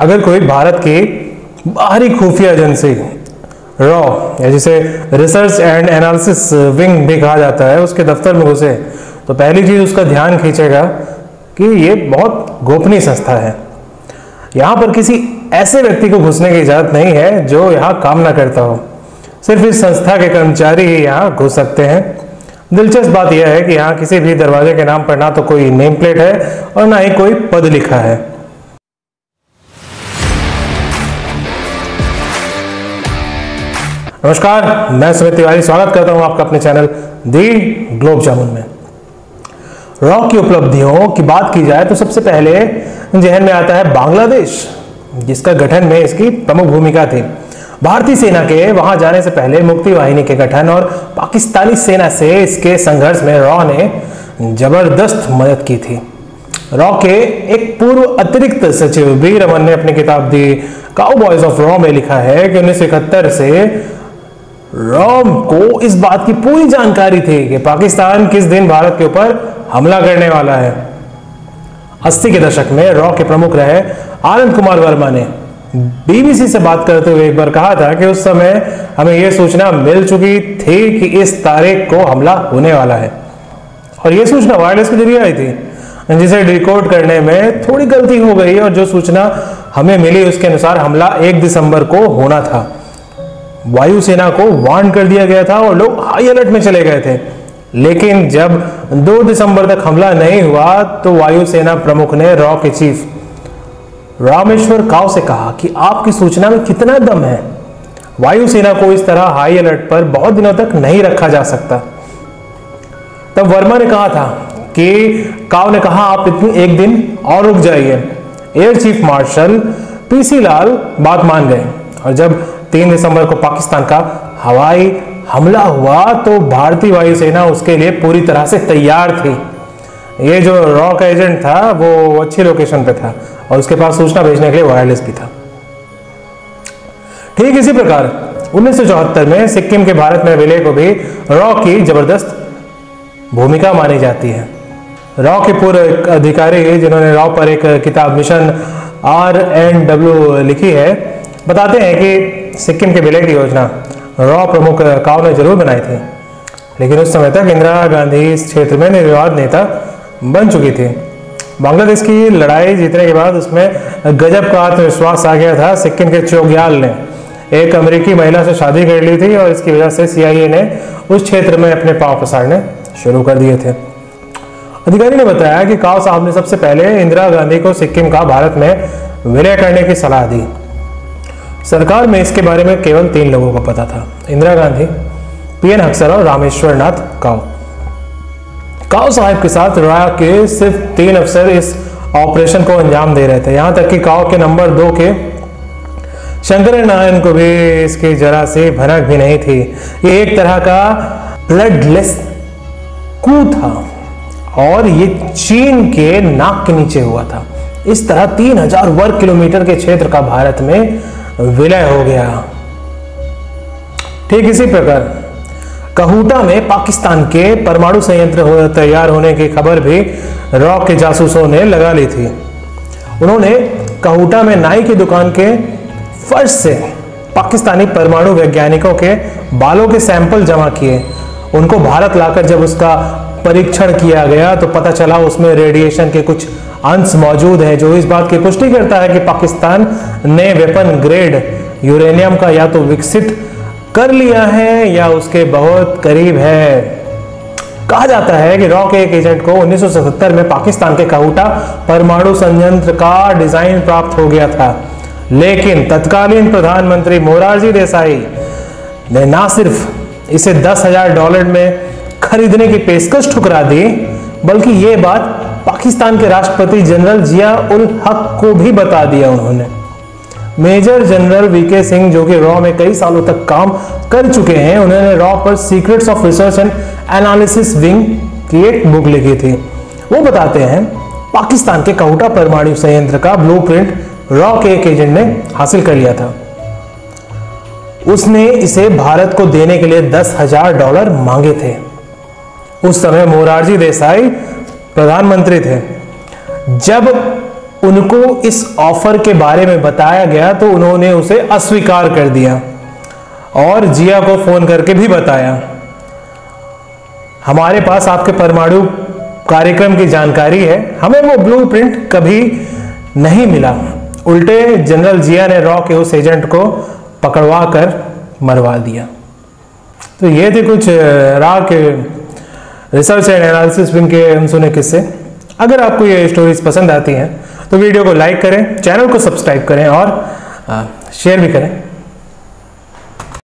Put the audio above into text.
अगर कोई भारत की बाहरी खुफिया एजेंसी रॉ या जिसे रिसर्च एंड एनालिसिस विंग भी कहा जाता है उसके दफ्तर में घुसे तो पहली चीज उसका ध्यान खींचेगा कि ये बहुत गोपनीय संस्था है। यहाँ पर किसी ऐसे व्यक्ति को घुसने की इजाजत नहीं है जो यहाँ काम ना करता हो। सिर्फ इस संस्था के कर्मचारी ही यहाँ घुस सकते हैं। दिलचस्प बात यह है कि यहाँ किसी भी दरवाजे के नाम पर ना तो कोई नेम प्लेट है और ना ही कोई पद लिखा है। नमस्कार, मैं सुमित तिवारी स्वागत करता हूं आपका अपने चैनल दी ग्लोब जामुन में। रॉ की उपलब्धियों की बात की जाए तो सबसे पहले जहन में आता है बांग्लादेश, जिसका गठन में इसकी प्रमुख भूमिका थी। भारतीय सेना के वहां जाने से पहले मुक्ति वाहिनी के गठन और पाकिस्तानी सेना से इसके संघर्ष में रॉ ने जबरदस्त मदद की थी। रॉ के एक पूर्व अतिरिक्त सचिव बी रमन ने अपनी किताब दी काउबॉयज ऑफ रॉ में लिखा है कि 1971 से रॉ को इस बात की पूरी जानकारी थी कि पाकिस्तान किस दिन भारत के ऊपर हमला करने वाला है। 80 के दशक में रॉ के प्रमुख रहे आनंद कुमार वर्मा ने बीबीसी से बात करते हुए एक बार कहा था कि उस समय हमें यह सूचना मिल चुकी थी कि इस तारीख को हमला होने वाला है, और यह सूचना वायरलेस के जरिए आई थी, जिसे डिकोड करने में थोड़ी गलती हो गई और जो सूचना हमें मिली उसके अनुसार हमला 1 दिसंबर को होना था। वायुसेना को वार्न कर दिया गया था और लोग हाई अलर्ट में चले गए थे, लेकिन जब 2 दिसंबर तक हमला नहीं हुआ तो वायुसेना प्रमुख ने रॉ के चीफ रामेश्वर काव से कहा कि आपकी सूचना में कितना दम है। वायुसेना को इस तरह हाई अलर्ट पर बहुत दिनों तक नहीं रखा जा सकता। तब वर्मा ने कहा था कि काव ने कहा आप एक दिन और रुक जाइए। एयर चीफ मार्शल पीसी लाल बात मान गए और जब 3 दिसंबर को पाकिस्तान का हवाई हमला हुआ तो भारतीय वायुसेना उसके लिए पूरी तरह से तैयार थी। ये जो रॉ का एजेंट था वो अच्छी लोकेशन पे था और उसके पास सूचना भेजने के लिए वायरलेस भी था। ठीक इसी प्रकार 1974 में सिक्किम के भारत में विलय को भी रॉ की जबरदस्त भूमिका मानी जाती है। रॉ के पूर्व अधिकारी जिन्होंने रॉ पर एक किताब मिशन RNW लिखी है बताते हैं कि सिक्किम के विलय की योजना रॉ प्रमुख काव ने जरूर बनाई थी, लेकिन उस समय तक इंदिरा गांधी इस क्षेत्र में निर्विवाद नेता बन चुकी थी। बांग्लादेश की लड़ाई जीतने के बाद उसमें गजब का आत्मविश्वास आ गया था। सिक्किम के चोग्याल ने एक अमेरिकी महिला से शादी कर ली थी और इसकी वजह से CIA ने उस क्षेत्र में अपने पांव पसारने शुरू कर दिए थे। अधिकारी ने बताया कि काव साहब ने सबसे पहले इंदिरा गांधी को सिक्किम का भारत में विलय करने की सलाह दी। सरकार में इसके बारे में केवल 3 लोगों को पता था, इंदिरा गांधी, PN हक्सर और रामेश्वर नाथ काव। काव साहब के साथ रॉ के सिर्फ 3 अफसर इस ऑपरेशन को अंजाम दे रहे थे। यहां तक कि काव के नंबर 2 के शंकर नारायण को भी इसकी जरा से भनक भी नहीं थी। ये एक तरह का ब्लडलेस कू था और ये चीन के नाक के नीचे हुआ था। इस तरह 3000 वर्ग किलोमीटर के क्षेत्र का भारत में विलय हो गया। ठीक इसी प्रकार कहूटा में पाकिस्तान के परमाणु संयंत्र तैयार होने की खबर भी रॉ के जासूसों ने लगा ली थी। उन्होंने कहूटा में नाई की दुकान के फर्श से पाकिस्तानी परमाणु वैज्ञानिकों के बालों के सैंपल जमा किए। उनको भारत लाकर जब उसका परीक्षण किया गया तो पता चला उसमें रेडिएशन के कुछ अंश मौजूद हैं, जो इस बात की पुष्टि करता है कि पाकिस्तान ने वेपन ग्रेड यूरेनियम का या तो विकसित कर लिया है या उसके बहुत करीब है। कहा जाता है कि रॉ के एक एजेंट को 1977 में पाकिस्तान के कहूटा परमाणु संयंत्र का डिजाइन प्राप्त हो गया था, लेकिन तत्कालीन प्रधानमंत्री मोरारजी देसाई ने ना सिर्फ इसे $10,000 में खरीदने की पेशकश ठुकरा दी, बल्कि ये बात पाकिस्तान के राष्ट्रपति जनरल जिया उल हक को भी बता दिया। उन्होंने मेजर जनरल VK सिंह, जो कि रॉ में कई सालों तक काम कर चुके हैं, उन्होंने रॉ पर secrets of research and analysis wing की एक बुक लिखी थी। वो बताते हैं पाकिस्तान के कहूटा परमाणु संयंत्र का ब्लूप्रिंट रॉ के एक एजेंट ने हासिल कर लिया था। उसने इसे भारत को देने के लिए $10,000 मांगे थे। उस समय मोरारजी देसाई प्रधानमंत्री थे। जब उनको इस ऑफर के बारे में बताया गया तो उन्होंने उसे अस्वीकार कर दिया और जिया को फोन करके भी बताया, हमारे पास आपके परमाणु कार्यक्रम की जानकारी है, हमें वो ब्लूप्रिंट कभी नहीं मिला। उल्टे जनरल जिया ने रॉ के उस एजेंट को पकड़वा कर मरवा दिया। तो ये थे कुछ रॉ के रिसर्च एंड एनालिसिस विंग के अनसुने किस्से। अगर आपको ये स्टोरीज पसंद आती हैं तो वीडियो को लाइक करें, चैनल को सब्सक्राइब करें और शेयर भी करें।